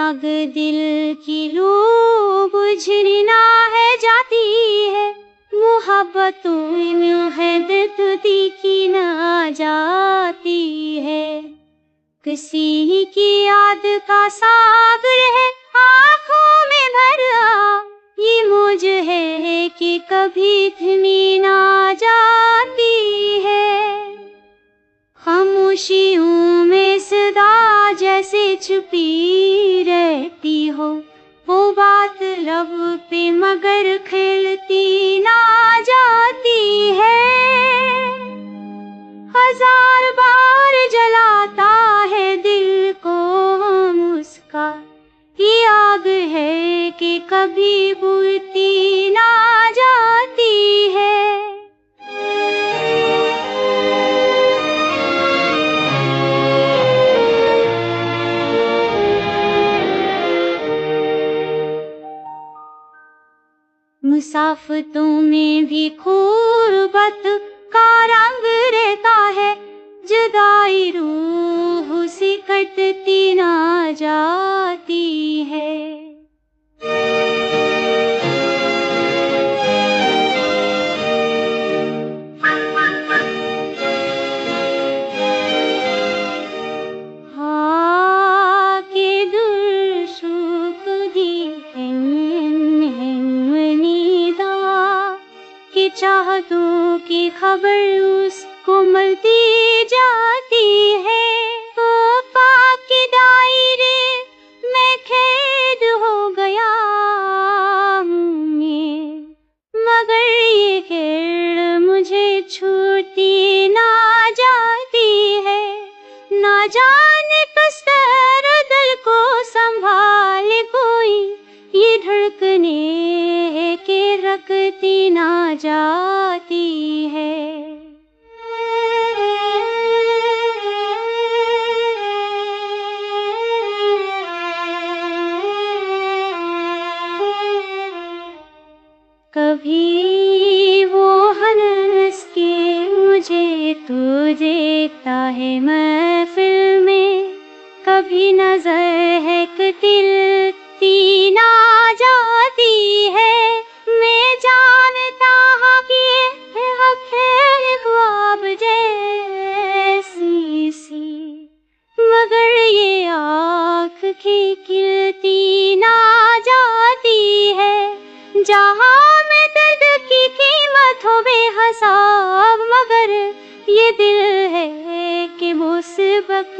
आग दिल की लो बुझनी ना है जाती है, मोहब्बतों में हैदत की ना जाती है। किसी की याद का सागर है आँखों में भरा, ये मौज है कि कभी थमी ना जाती है। खामोशियों में सदा जैसे छुपी रहती हो, वो बात लब पे मगर खिलती ना जाती है। हजार बार जलाता है दिल को मुस्का, ये आग है कि कभी बुझती ना जाती है। मुसाफतों में भी खूबत का रंग रहता है, जुदाई रूह से कटती ना जाती है। हाँ के दूर सुख दी कि चाहतों की खबर उसको मिलती जाती है। तोहफा के दायरे में कैद हो गया हूँ, मगर ये खैर मुझे छूटी ना जाती है। ना जाने किस तरह दिल को संभाले कोई, ये धड़कने है कि रखती ना जाती है। कभी वो हंस के मुझे तू देखता है महफिल में, कभी नजर है कि तिलती ना जाती है। मैं जानता हूँ कि ये खेल ख्वाब जैसी सी, मगर ये आँख की खिलती ना जाती है। जहाँ में दर्द की कीमत हो बेहिसाब, मगर ये दिल है कि मुसीबत